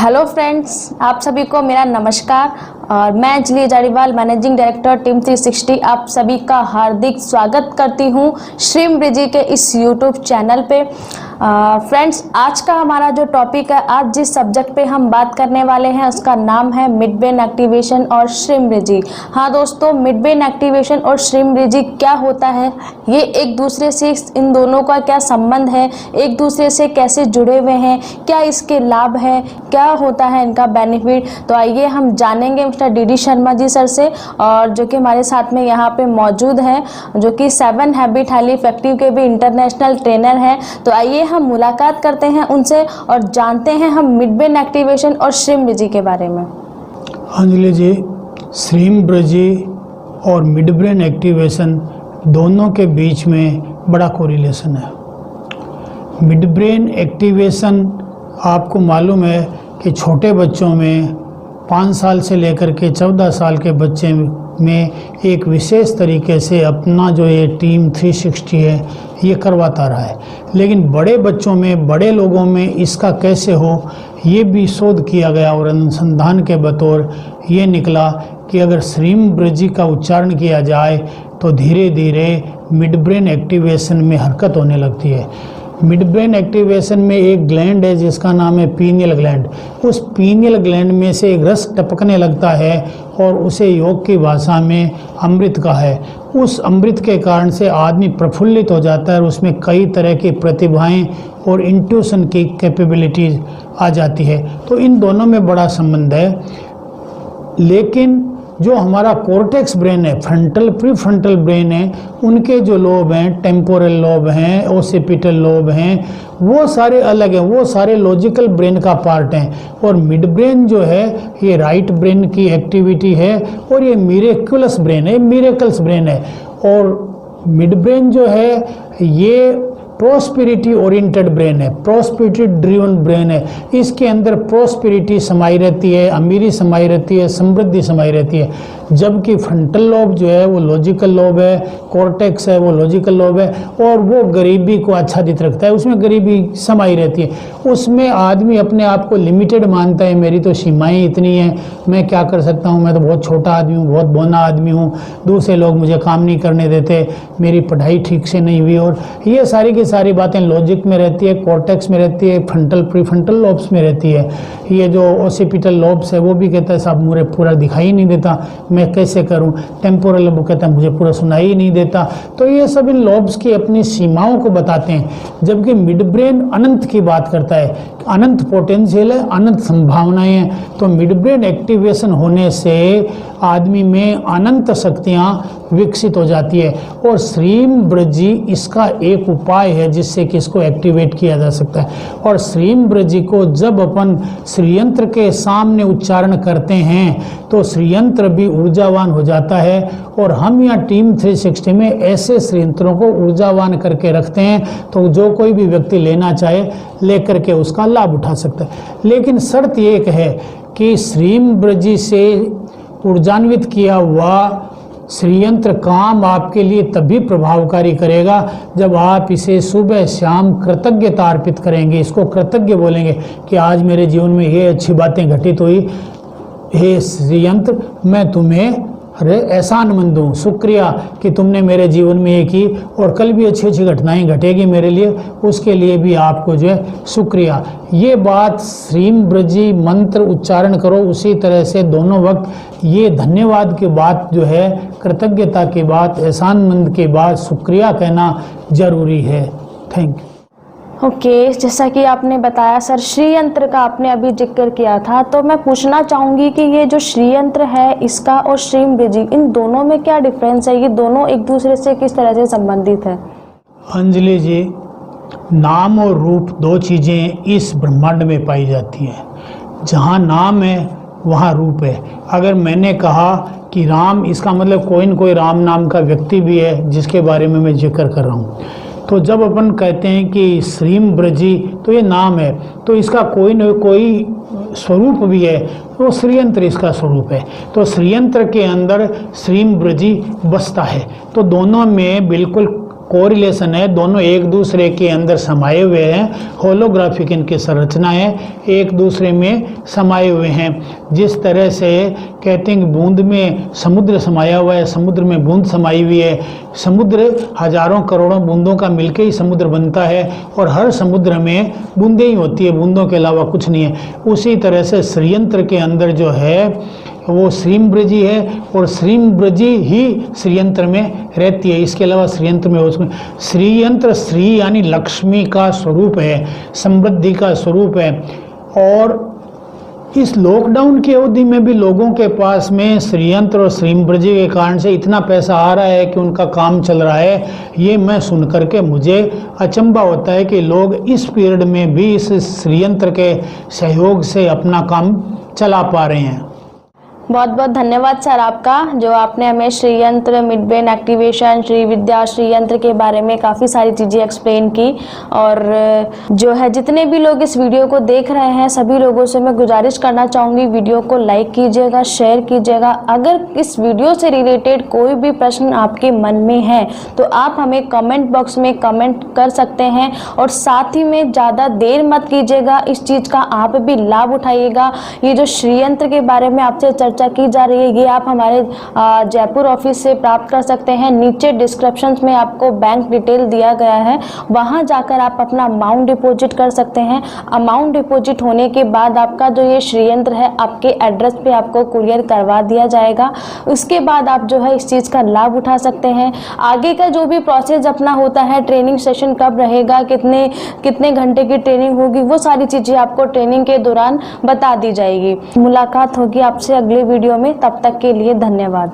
Hello friends, आप सभी को मेरा नमस्कार। और मैं अंजलि जारीवाल, मैनेजिंग डायरेक्टर टीम 360, आप सभी का हार्दिक स्वागत करती हूं श्रीम ब्रिजी के इस यूट्यूब चैनल पे। फ्रेंड्स, आज का हमारा जो टॉपिक है, आज जिस सब्जेक्ट पे हम बात करने वाले हैं उसका नाम है मिड ब्रेन एक्टिवेशन और श्रीम ब्रिजी। हाँ दोस्तों, मिड ब्रेन एक्टिवेशन और श्रीम ब्रिजी क्या होता है, ये एक दूसरे से, इन दोनों का क्या संबंध है, एक दूसरे से कैसे जुड़े हुए हैं, क्या इसके लाभ है, क्या होता है इनका बेनिफिट। तो आइए हम जानेंगे mister D Sharma ji sir से, और जो कि हमारे साथ में यहाँ पे मौजूद हैं, जो कि 7 हैबिट हाईली इफेक्टिव के भी इंटरनेशनल ट्रेनर हैं। तो आइए हम मुलाकात करते हैं उनसे और जानते हैं हम मिड ब्रेन एक्टिवेशन और श्रीम ब्रिजी के बारे में। अंजलि जी, श्रीम ब्रिजी और मिड ब्रेन एक्टिवेशन दोनों के बीच में बड़ा कोरिलेशन है। मिड ब्रेन एक्टिवेशन आपको मालूम है कि छोटे बच्चों में 5 साल से लेकर के 14 साल के बच्चे में एक विशेष तरीके से अपना जो ये टीम 360 है ये करवाता रहा है। लेकिन बड़े बच्चों में, बड़े लोगों में इसका कैसे हो, ये भी शोध किया गया और अनुसंधान के बतौर ये निकला कि अगर श्रीम ब्रिजी का उच्चारण किया जाए तो धीरे धीरे मिड ब्रेन एक्टिवेशन में हरकत होने लगती है। मिड ब्रेन एक्टिवेशन में एक ग्लैंड है जिसका नाम है पीनियल ग्लैंड। उस पीनियल ग्लैंड में से एक रस टपकने लगता है और उसे योग की भाषा में अमृत कहा है। उस अमृत के कारण से आदमी प्रफुल्लित हो जाता है और उसमें कई तरह की प्रतिभाएं और इंट्यूशन की कैपेबिलिटीज आ जाती है। तो इन दोनों में बड़ा संबंध है। लेकिन जो हमारा कॉर्टेक्स ब्रेन है, फ्रंटल प्रीफ्रंटल ब्रेन है, उनके जो लोब हैं, टेम्पोरल लोब हैं, ओसिपिटल लोब हैं, वो सारे अलग हैं, वो सारे लॉजिकल ब्रेन का पार्ट हैं। और मिड ब्रेन जो है ये राइट ब्रेन की एक्टिविटी है और ये मिरेकुलस ब्रेन है, मिरेकल्स ब्रेन है। और मिड ब्रेन जो है ये प्रोस्पेरिटी ओरिएंटेड ब्रेन है, प्रोस्पेरिटी ड्रिवन ब्रेन है। इसके अंदर प्रोस्पेरिटी समाई रहती है, अमीरी समाई रहती है, समृद्धि समाई रहती है। जबकि फ्रंटल लोब जो है वो लॉजिकल लोब है, कॉर्टेक्स है वो लॉजिकल लोब है, और वो गरीबी को आच्छादित रखता है, उसमें गरीबी समाई रहती है। उसमें आदमी अपने आप को लिमिटेड मानता है, मेरी तो सीमाएँ इतनी हैं, मैं क्या कर सकता हूँ, मैं तो बहुत छोटा आदमी हूँ, बहुत बौना आदमी हूँ, दूसरे लोग मुझे काम नहीं करने देते, मेरी पढ़ाई ठीक से नहीं हुई। और ये सारी बातें लॉजिक में रहती है, कॉर्टेक्स में रहती है, फ्रंटल प्रीफ्रंटल लोब्स में रहती है। ये जो ओसिपिटल लोब्स है वो भी कहता है साहब मुझे पूरा दिखाई नहीं देता, मैं कैसे करूं। टेम्पोरल लोब कहता है मुझे पूरा सुनाई ही नहीं देता। तो ये सब इन लोब्स की अपनी सीमाओं को बताते हैं। जबकि मिड ब्रेन अनंत की बात करता है, अनंत पोटेंशियल है, अनंत संभावनाएं हैं। तो मिड ब्रेन एक्टिवेशन होने से आदमी में अनंत शक्तियां विकसित हो जाती है। और श्रीम ब्रिजी इसका एक उपाय है जिससे कि इसको एक्टिवेट किया जा सकता है। और श्रीम ब्रिजी को जब अपन श्रीयंत्र के सामने उच्चारण करते हैं तो श्रीयंत्र भी ऊर्जावान हो जाता है। और हम यहाँ टीम 360 में ऐसे श्रीयंत्रों को ऊर्जावान करके रखते हैं, तो जो कोई भी व्यक्ति लेना चाहे लेकर के उसका लाभ उठा सकता है। लेकिन शर्त एक है कि श्रीम ब्रिजी से ऊर्जान्वित किया हुआ श्रीयंत्र काम आपके लिए तभी प्रभावकारी करेगा जब आप इसे सुबह शाम कृतज्ञता अर्पित करेंगे। इसको कृतज्ञ बोलेंगे कि आज मेरे जीवन में ये अच्छी बातें घटित हुई, हे श्रीयंत्र मैं तुम्हें एहसानमंद हूँ, शुक्रिया कि तुमने मेरे जीवन में ये की, और कल भी अच्छी अच्छी घटनाएं घटेगी मेरे लिए, उसके लिए भी आपको जो है शुक्रिया। ये बात श्रीम ब्रिजी मंत्र उच्चारण करो, उसी तरह से दोनों वक्त ये धन्यवाद की बात जो है, कृतज्ञता की बात, एहसानमंद की बात, शुक्रिया कहना जरूरी है। Thank you. ओके, जैसा कि आपने बताया सर, श्रीयंत्र का आपने अभी जिक्र किया था, तो मैं पूछना चाहूँगी कि ये जो श्रीयंत्र है इसका और श्रीम ब्रिजी, इन दोनों में क्या डिफरेंस है, ये दोनों एक दूसरे से किस तरह से संबंधित है? अंजलि जी, नाम और रूप दो चीज़ें इस ब्रह्मांड में पाई जाती हैं। जहाँ नाम है वहाँ रूप है। अगर मैंने कहा कि राम, इसका मतलब कोई न कोई राम नाम का व्यक्ति भी है जिसके बारे में मैं जिक्र कर रहा हूँ। तो जब अपन कहते हैं कि श्रीम ब्रिजी, तो ये नाम है, तो इसका कोई न कोई स्वरूप भी है, तो श्रीयंत्र इसका स्वरूप है। तो श्रीयंत्र के अंदर श्रीम ब्रिजी बसता है। तो दोनों में बिल्कुल कोरिलेशन है, दोनों एक दूसरे के अंदर समाये हुए हैं, होलोग्राफिक इनकी संरचना है, एक दूसरे में समाये हुए हैं। जिस तरह से कहते हैं कि बूंद में समुद्र समाया हुआ है, समुद्र में बूंद समाई हुई है, समुद्र हजारों करोड़ों बूंदों का मिलकर ही समुद्र बनता है और हर समुद्र में बूंदें ही होती है, बूंदों के अलावा कुछ नहीं है। उसी तरह से श्रीयंत्र के अंदर जो है वो श्रीमब्रजी है और श्रीमब्रजी ही श्रीयंत्र में रहती है। इसके अलावा श्रीयंत्र में उसमें श्रीयंत्र श्री यानी लक्ष्मी का स्वरूप है, समृद्धि का स्वरूप है। और इस लॉकडाउन की अवधि में भी लोगों के पास में श्रीयंत्र और श्रीमब्रजी के कारण से इतना पैसा आ रहा है कि उनका काम चल रहा है। ये मैं सुन करके मुझे अचंभा होता है कि लोग इस पीरियड में भी इस श्रीयंत्र के सहयोग से अपना काम चला पा रहे हैं। बहुत बहुत धन्यवाद सर आपका, जो आपने हमें श्रीयंत्र, मिड ब्रेन एक्टिवेशन, श्री विद्या, श्रीयंत्र के बारे में काफ़ी सारी चीज़ें एक्सप्लेन की। और जो है जितने भी लोग इस वीडियो को देख रहे हैं सभी लोगों से मैं गुजारिश करना चाहूँगी, वीडियो को लाइक कीजिएगा, शेयर कीजिएगा। अगर इस वीडियो से रिलेटेड कोई भी प्रश्न आपके मन में है तो आप हमें कमेंट बॉक्स में कमेंट कर सकते हैं। और साथ ही में ज़्यादा देर मत कीजिएगा, इस चीज़ का आप भी लाभ उठाइएगा। ये जो श्रीयंत्र के बारे में आपसे चर्चा की जा रही है ये आप हमारे जयपुर ऑफिस से प्राप्त कर सकते हैं। नीचे डिस्क्रिप्शन में आपको बैंक डिटेल दिया गया है, वहां जाकर आप अपना अमाउंट डिपॉजिट कर सकते हैं। अमाउंट डिपॉजिट होने के बाद आपका जो ये श्रीयंत्र है आपके एड्रेस पे आपको कुरियर करवा दिया जाएगा। उसके बाद आप जो है इस चीज़ का लाभ उठा सकते हैं। आगे का जो भी प्रोसेस अपना होता है, ट्रेनिंग सेशन कब रहेगा, कितने घंटे की ट्रेनिंग होगी, वो सारी चीज़ें आपको ट्रेनिंग के दौरान बता दी जाएगी। मुलाकात होगी आपसे अगले वीडियो में, तब तक के लिए धन्यवाद।